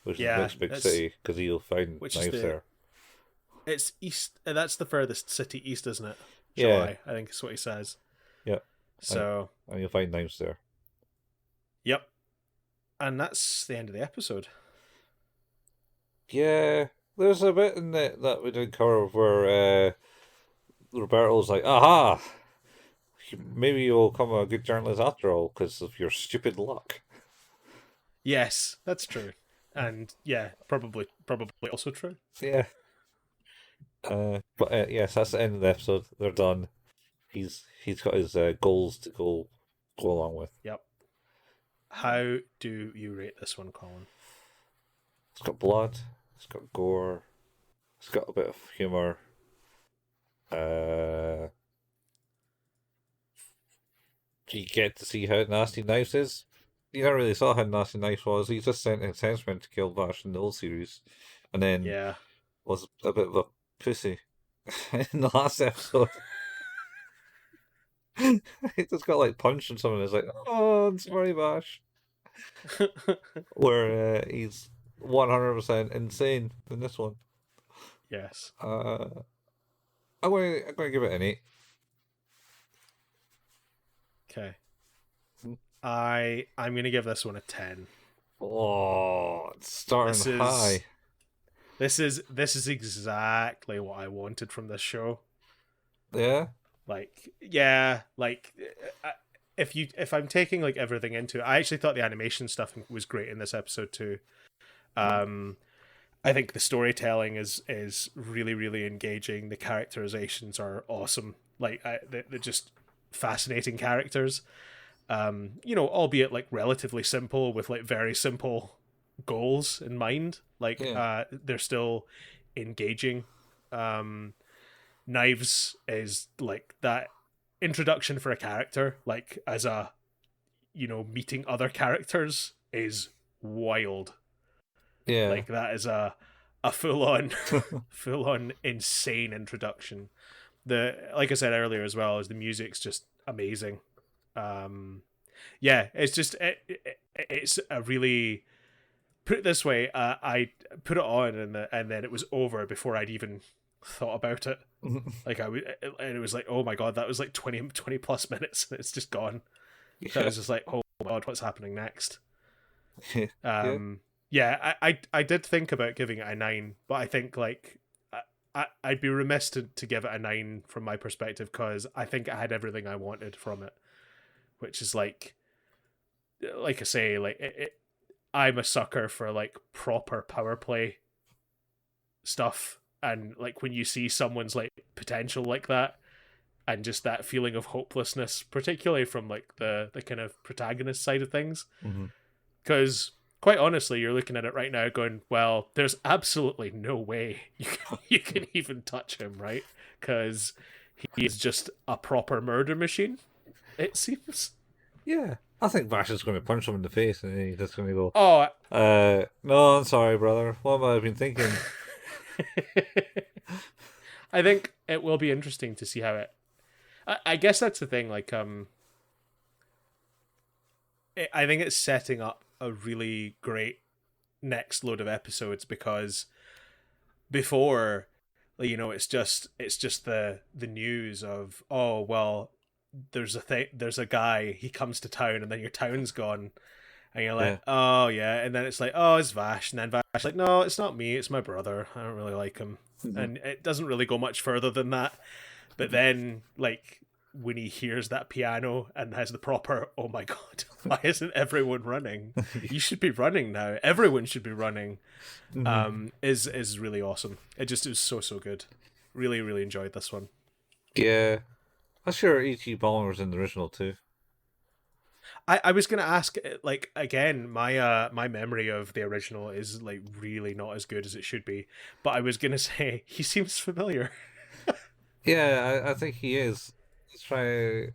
which is the next big city, because he'll find knives there. It's east. That's the furthest city east, isn't it? July, I think is what he says. Yeah. So and you'll find knives there. Yep. And that's the end of the episode. Yeah, there's a bit in that we didn't cover where Roberto's like, aha, maybe you'll become a good journalist after all because of your stupid luck. Yes, that's true. And yeah, probably also true. Yeah. But yes, that's the end of the episode. They're done. He's got his goals to go along with. Yep. How do you rate this one, Colin? It's got blood. It's got gore. It's got a bit of humor. You get to see how nasty Knives is. You never really saw how nasty Knives was. He just sent his henchmen to kill Vash in the old series, and then was a bit of a pussy in the last episode. He just got like punched and someone is like, "Oh, I'm sorry, Vash." Where he's 100% insane in this one. Yes. I'm going to give it an 8. Okay. I'm going to give this one a 10. Oh, it's starting high. This is exactly what I wanted from this show. Yeah. If I'm taking like everything into it, I actually thought the animation stuff was great in this episode too. I think the storytelling is really, really engaging. The characterizations are awesome. Like they're just fascinating characters. Albeit like relatively simple with like very simple goals in mind. Like they're still engaging. Knives is like that introduction for a character, like as a meeting other characters is wild. Yeah. Like that is a full on full on insane introduction. Like I said earlier as well, is the music's just amazing. It's just it's a really, put it this way, I put it on and then it was over before I'd even thought about it. Like and it was like, oh my god, that was like 20 plus minutes and it's just gone. Yeah. So I was just like, oh my god, what's happening next? Yeah. I did think about giving it a 9, but I think like I'd be remiss to give it a 9 from my perspective, because I think it had everything I wanted from it, which is like I say, like I'm a sucker for like proper power play stuff, and like when you see someone's like potential like that, and just that feeling of hopelessness, particularly from like the kind of protagonist side of things, because quite honestly, you're looking at it right now going, well, there's absolutely no way you can even touch him, right? Because he is just a proper murder machine, it seems. Yeah. I think Vash is going to punch him in the face and he's just going to go, oh, no, I'm sorry, brother. What have I been thinking? I think it will be interesting to see how it... I guess that's the thing, like, I think it's setting up a really great next load of episodes, because before, it's just the news of, oh well, there's a guy, he comes to town, and then your town's gone, and you're like, oh yeah, and then it's like, oh, it's Vash, and then Vash's like, no, it's not me, it's my brother, I don't really like him. And it doesn't really go much further than that. But then, like, when he hears that piano and has the proper, oh my god, why isn't everyone running? You should be running now. Everyone should be running. Is really awesome. It was so good. Really, really enjoyed this one. Yeah. I'm sure E.T. Balmer was in the original too. I was gonna ask, like, again, my memory of the original is like really not as good as it should be. But I was gonna say he seems familiar. Yeah, I think he is. I'm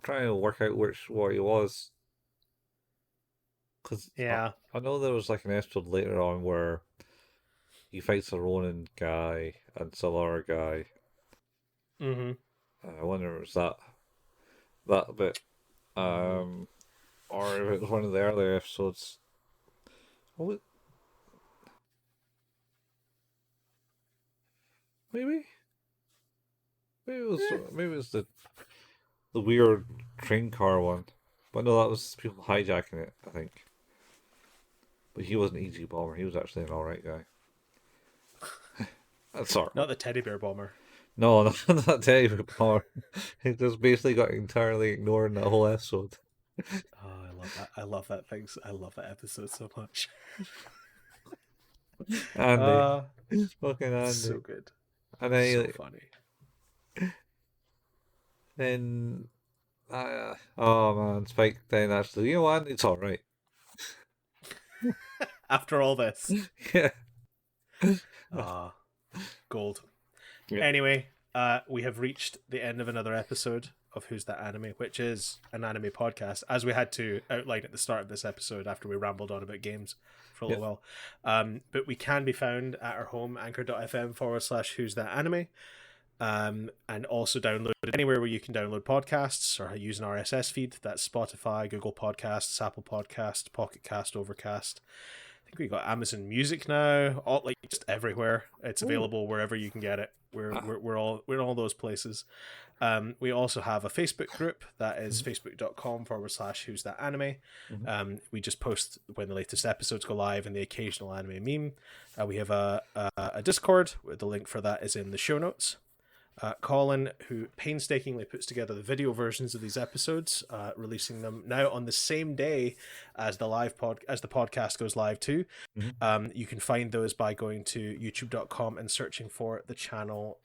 trying to work out what he was. Because I know there was like an episode later on where he fights a Ronin guy and some other guy. I wonder if it was that bit. Or if it was one of the earlier episodes. Maybe it was the weird train car one. But no, that was people hijacking it, I think. But he wasn't E.T. Bomber, he was actually an alright guy. Sorry. Not the teddy bear bomber. No, not that teddy bear bomber. He just basically got entirely ignored in that whole episode. Oh, I love that. I love that thing. I love that episode so much. Andy. Fucking Andy. So good. And then so funny. Then oh man, Spike then actually, you know what, it's alright. After all this. Yeah. Gold. Yeah. Anyway, we have reached the end of another episode of Who's That Anime, which is an anime podcast, as we had to outline at the start of this episode after we rambled on about games for a little while. But we can be found at our home, anchor.fm/Who's That Anime. And also download it anywhere where you can download podcasts or use an RSS feed. That's Spotify, Google Podcasts, Apple Podcasts, Pocket Cast, Overcast. I think we got Amazon Music now, all like just everywhere. It's available wherever you can get it. We're in all those places. We also have a Facebook group that is facebook.com/Who's That Anime. We just post when the latest episodes go live and the occasional anime meme. We have a Discord. The link for that is in the show notes. Colin, who painstakingly puts together the video versions of these episodes, releasing them now on the same day as the podcast goes live too. You can find those by going to youtube.com and searching for the channel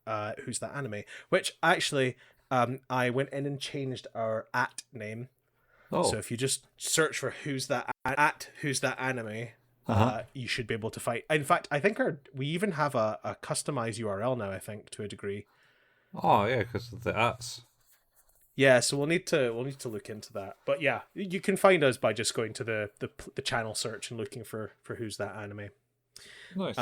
Who's That Anime, which actually I went in and changed our @name. Oh. So if you just search for Who's That Anime, you should be able to find. In fact, I think we even have a customized URL now. I think to a degree. Oh yeah, because of the ats. Yeah, so we'll need to look into that. But yeah, you can find us by just going to the channel search and looking for Who's That Anime. Nice.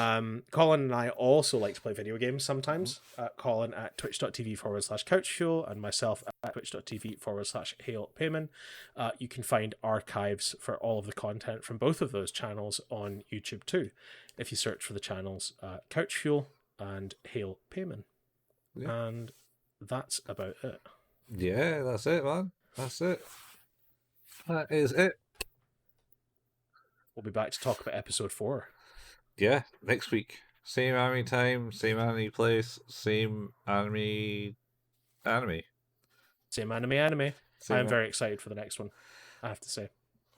Colin and I also like to play video games sometimes. Colin at twitch.tv/couchfuel and myself at twitch.tv/hailpayman. You can find archives for all of the content from both of those channels on YouTube too, if you search for the channels Couchfuel and Hail Payman. Yeah. And that's about it. Yeah, that's it, man. That's it. That is it. We'll be back to talk about episode 4. Yeah, next week. Same anime time, same anime place, same anime. Same anime. I'm very excited for the next one, I have to say.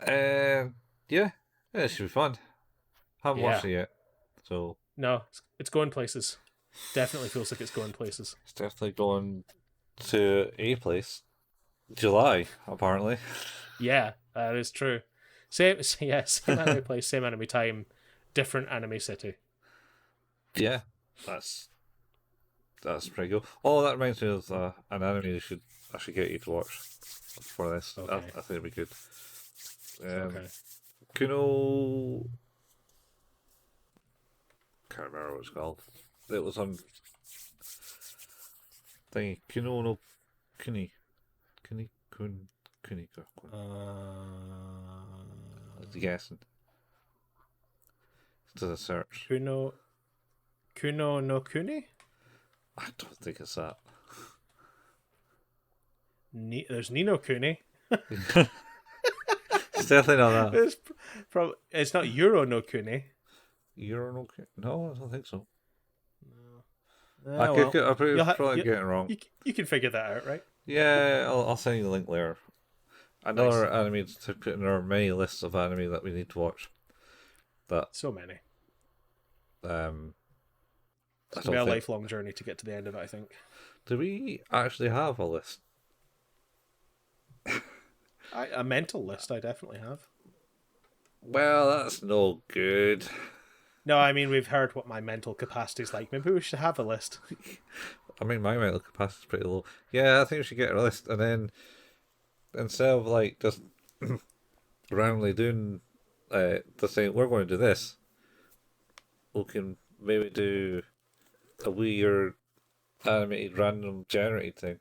Yeah, it should be fun. Haven't watched it yet, so... No, it's going places. Definitely feels like it's going places. It's definitely going to a place. July, apparently. Yeah, that is true. Same anime place, same anime time, different anime city. Yeah, that's pretty cool. Oh, that reminds me of an anime I should get you to watch for this. Okay. I think it'd be good. Okay. Kuno... Can't remember what it's called. It was on thingy. Kuno no Kuni. Kuni. What's he guessing? To the search. Kuno no Kuni? I don't think it's that. There's Nino Kuni. It's definitely not that. It's not Euro no Kuni. Euro no Kuni? No, I don't think so. No. I'm probably getting it wrong. You can figure that out, right? Yeah, I'll send you the link later. Another anime to put in our many lists of anime that we need to watch. So many. It's going to be a lifelong journey to get to the end of it, I think. Do we actually have a list? A mental list, I definitely have. Well, that's no good. No, I mean, we've heard what my mental capacity is like. Maybe we should have a list. I mean, my mental capacity is pretty low. Yeah, I think we should get a list, and then instead of like just randomly doing the thing, we're going to do this. We can maybe do a weird animated random generated thing.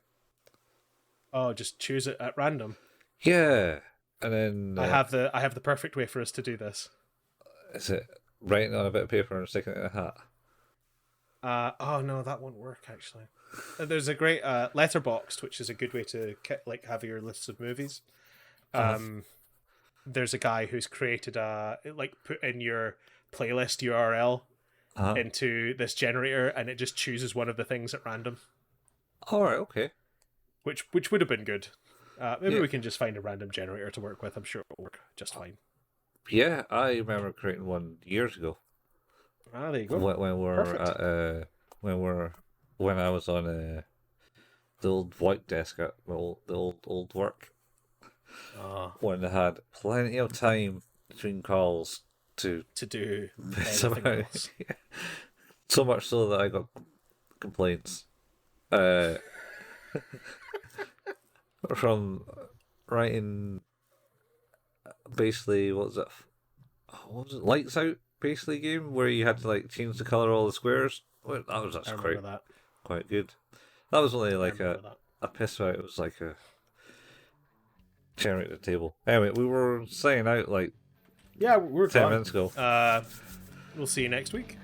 Oh, just choose it at random. Yeah, and then I have the perfect way for us to do this. Is it writing on a bit of paper and sticking it in a hat? Oh no, that won't work actually. There's a great Letterboxd, which is a good way to have your lists of movies. There's a guy who's created put in your playlist URL into this generator, and it just chooses one of the things at random. All right, okay. Which would have been good. Maybe we can just find a random generator to work with. I'm sure it'll work just fine. Yeah, I remember creating one years ago. There you go. When I was on the old white desk at the old work. When I had plenty of time between calls to do anything else. So much so that I got complaints from writing basically what was it, Lights Out basically game where you had to like change the colour of all the squares. Well, that was actually quite good. That was only like a piss out. It was like a generator table. Anyway, we were saying out like we're 10 minutes ago. We'll see you next week.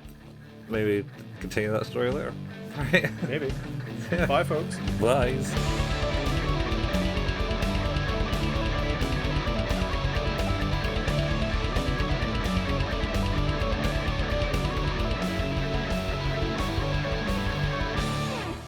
Maybe continue that story later. Maybe. Bye, folks. Bye.